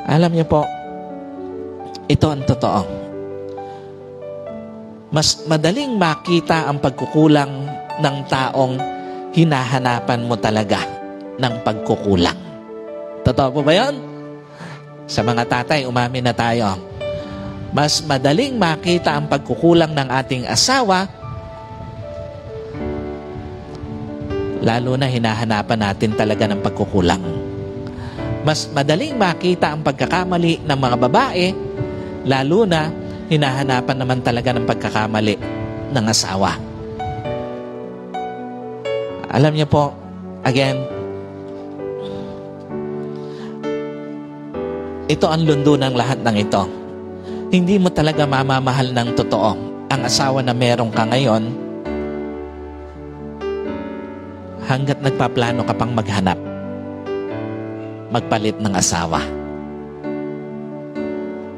Alam niyo po, ito ang totoo. Mas madaling makita ang pagkukulang ng taong hinahanapan mo talaga ng pagkukulang. Totoo po ba yun? Sa mga tatay, umamin na tayo. Mas madaling makita ang pagkukulang ng ating asawa, lalo na hinahanapan natin talaga ng pagkukulang. Mas madaling makita ang pagkakamali ng mga babae, lalo na hinahanapan naman talaga ng pagkakamali ng asawa. Alam niyo po, again, ito ang lundo ng lahat ng ito. Hindi mo talaga mamamahal ng totoo ang asawa na meron ka ngayon hanggat nagpaplano ka pang maghanap, magpalit ng asawa.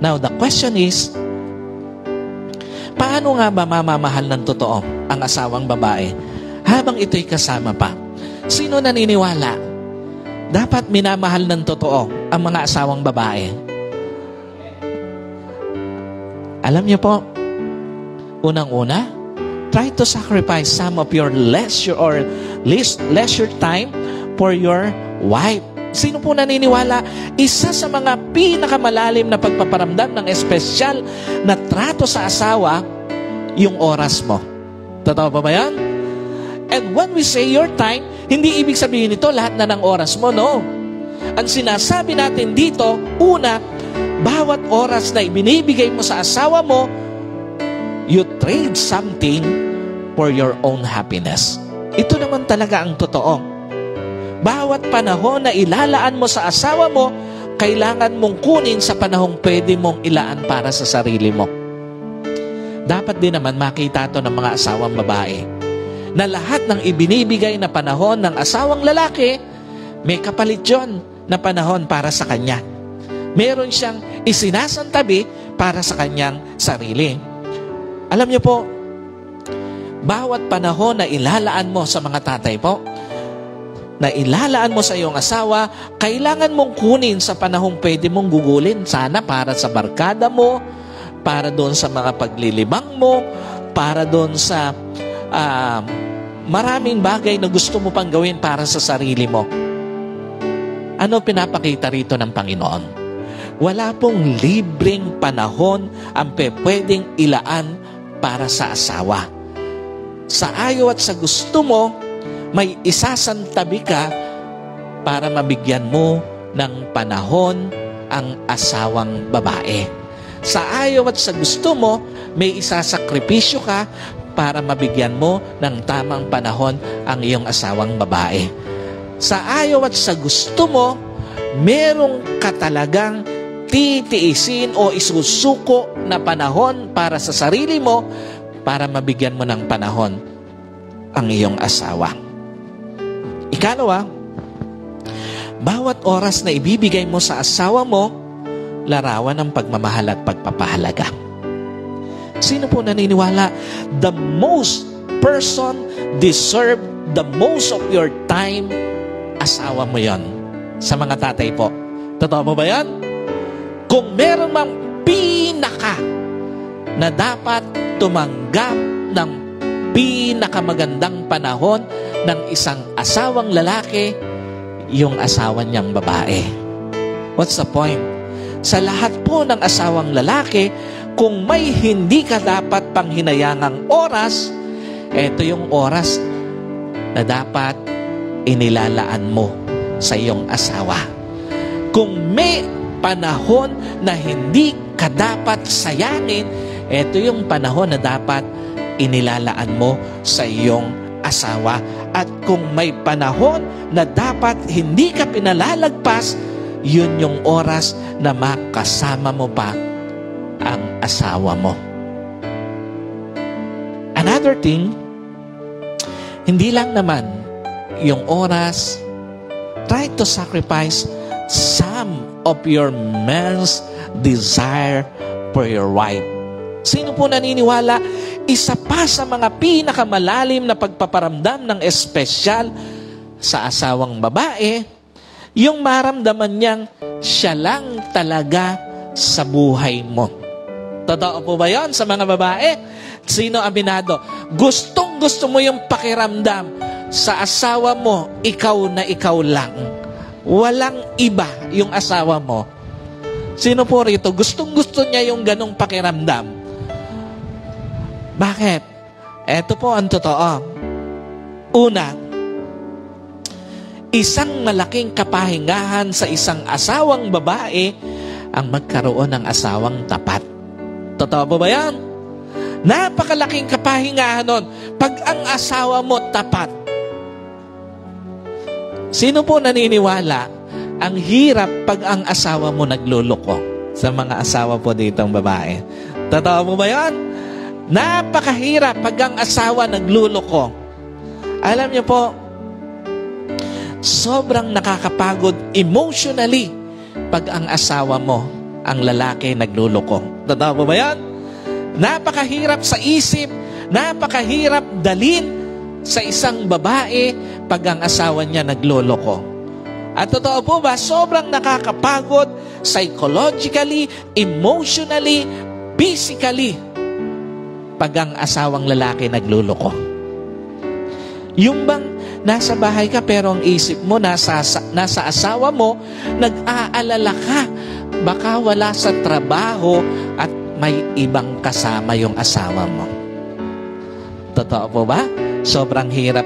Now, the question is, paano nga ba mamamahal ng totoo ang asawang babae habang ito'y kasama pa? Sino naniniwala dapat minamahal ng totoo ang mga asawang babae? Alam niyo po, unang-una, try to sacrifice some of your leisure time for your wife. Sino po naniniwala? Isa sa mga pinakamalalim na pagpaparamdam ng espesyal na trato sa asawa, yung oras mo. Totoo pa ba yan? And when we say your time, hindi ibig sabihin nito lahat na ng oras mo, no? Ang sinasabi natin dito, una, bawat oras na ibinibigay mo sa asawa mo, you trade something for your own happiness. Ito naman talaga ang totoo. Bawat panahon na ilalaan mo sa asawa mo, kailangan mong kunin sa panahong pwede mong ilaan para sa sarili mo. Dapat din naman makita ito ng mga asawang babae na lahat ng ibinibigay na panahon ng asawang lalaki, may kapalit yun na panahon para sa kanya. Meron siyang isinasantabi para sa kanyang sarili. Alam niyo po, bawat panahon na ilalaan mo sa mga tatay po, na ilalaan mo sa iyong asawa, kailangan mong kunin sa panahong pwede mong gugulin. Sana para sa barkada mo, para doon sa mga paglilibang mo, para doon sa maraming bagay na gusto mo pang gawin para sa sarili mo. Ano pinapakita rito ng Panginoon? Wala pong libreng panahon ang pwedeng ilaan para sa asawa. Sa ayaw at sa gusto mo, may isasantabi ka para mabigyan mo ng panahon ang asawang babae. Sa ayaw at sa gusto mo, may isasakripisyo ka para mabigyan mo ng tamang panahon ang iyong asawang babae. Sa ayaw at sa gusto mo, merong katalagang titiisin o isusuko na panahon para sa sarili mo para mabigyan mo ng panahon ang iyong asawa. Ikalawa, bawat oras na ibibigay mo sa asawa mo, larawan ng pagmamahal at pagpapahalaga. Sino po naniniwala? The most person deserve the most of your time, asawa mo yon. Sa mga tatay po. Totoo mo ba yan? Kung meron mang pinaka na dapat tumanggap ng pinakamagandang panahon ng isang asawang lalaki, yung asawa niyang babae. What's the point? Sa lahat po ng asawang lalaki, kung may hindi ka dapat panghinayangang oras, ito yung oras na dapat inilalaan mo sa iyong asawa. Kung may panahon na hindi ka dapat sayangin, ito yung panahon na dapat inilalaan mo sa iyong asawa. At kung may panahon na dapat hindi ka pinalalagpas, yun yung oras na makasama mo pa ang asawa mo. Another thing, hindi lang naman yung oras, try to sacrifice some of your man's desire for your wife. Sino po naniniwala? Isa pa sa mga pinakamalalim na pagpaparamdam ng espesyal sa asawang babae, Yung maramdaman niyang siya lang talaga sa buhay mo. Totoo po ba yun sa mga babae? Sino aminado? Gustong-gusto mo yung pakiramdam sa asawa mo, ikaw na ikaw lang. Walang iba yung asawa mo. Sino po rito? Gustong-gusto niya yung ganong pakiramdam. Bakit? Ito po ang totoo. Una, isang malaking kapahingahan sa isang asawang babae ang magkaroon ng asawang tapat. Totoo po ba yan? Napakalaking kapahingahan nun pag ang asawa mo tapat. Sino po naniniwala ang hirap pag ang asawa mo nagluloko? Sa mga asawa po ditong babae. Totoo po ba yan? Napakahirap pag ang asawa nagluloko. Alam niyo po, sobrang nakakapagod emotionally pag ang asawa mo, ang lalaki, nagluloko. Totoo po ba yan? Napakahirap sa isip, napakahirap dalin sa isang babae pag ang asawa niya nagloloko. At totoo po ba, sobrang nakakapagod psychologically, emotionally, physically pag ang asawang lalaki nagloloko. Yung bang nasa bahay ka pero ang isip mo nasa asawa mo, nag-aalala ka, baka wala sa trabaho at may ibang kasama yung asawa mo. Totoo po ba? Sobrang hirap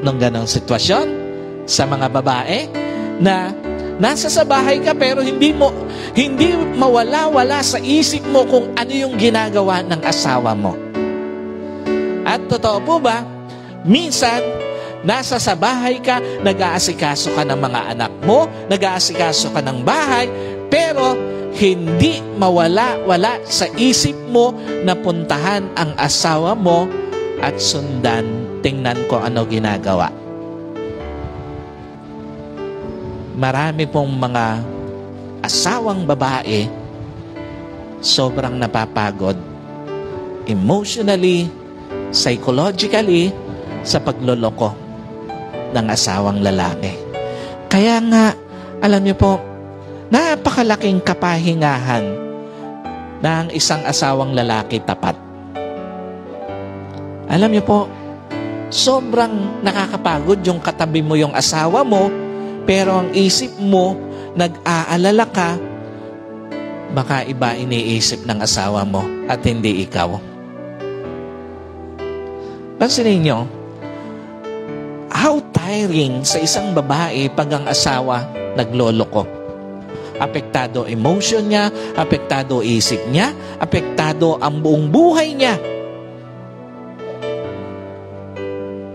ng ganong sitwasyon sa mga babae na nasa sa bahay ka pero hindi mawala-wala sa isip mo kung ano yung ginagawa ng asawa mo. At totoo po ba, minsan nasa sa bahay ka, nag-aasikaso ka ng mga anak mo, nag-aasikaso ka ng bahay, pero hindi mawala-wala sa isip mo na puntahan ang asawa mo at sundan, tingnan ko ano ginagawa. Marami pong mga asawang babae sobrang napapagod emotionally, psychologically sa pagloloko ng asawang lalaki. Kaya nga, alam niyo po, napakalaking kapahingahan ng isang asawang lalaki tapat. Alam niyo po, sobrang nakakapagod yung katabi mo yung asawa mo, pero ang isip mo, nag-aalala ka, baka iba iniisip ng asawa mo at hindi ikaw. Pansinin niyo, how tiring sa isang babae pag ang asawa nagloloko. Apektado emotion niya, apektado isip niya, apektado ang buong buhay niya.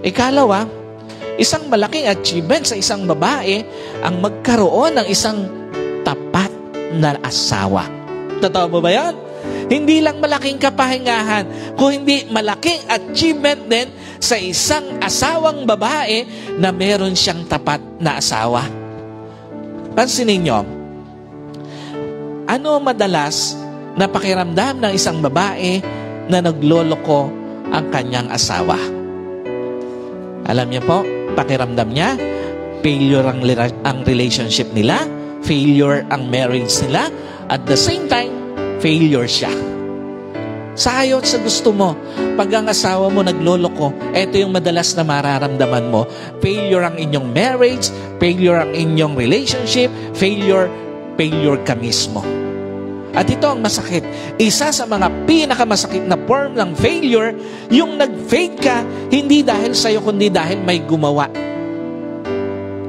Ikalawa, isang malaking achievement sa isang babae ang magkaroon ng isang tapat na asawa. Totoo ba yan? Hindi lang malaking kapahingahan, kung hindi malaking achievement din sa isang asawang babae na meron siyang tapat na asawa. Pansinin niyo, ano madalas na pakiramdam ng isang babae na nagloloko ang kanyang asawa? Alam niyo po, pakiramdam niya, failure ang relationship nila, failure ang marriage nila, at the same time, failure siya. Sa ayaw sa gusto mo, pag ang asawa mo nagloloko, ito yung madalas na mararamdaman mo, failure ang inyong marriage, failure ang inyong relationship, failure ka mismo. At ito ang masakit. Isa sa mga pinakamasakit na form ng failure, yung nag-fake ka, hindi dahil sa'yo, kundi dahil may gumawa.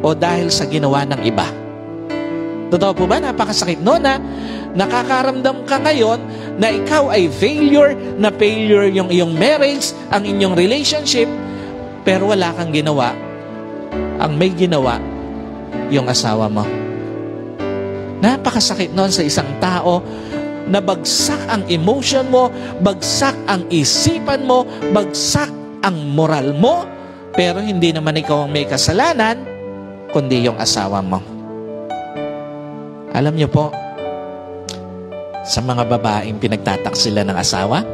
O dahil sa ginawa ng iba. Totoo po ba? Napakasakit no na nakakaramdam ka ngayon na ikaw ay failure, na failure yung iyong marriage, ang inyong relationship, pero wala kang ginawa. Ang may ginawa, yung asawa mo. Napakasakit noon sa isang tao na bagsak ang emotion mo, bagsak ang isipan mo, bagsak ang moral mo, pero hindi naman ikaw ang may kasalanan, kundi yung asawa mo. Alam niyo po, sa mga babaeng pinagtataksila ng asawa,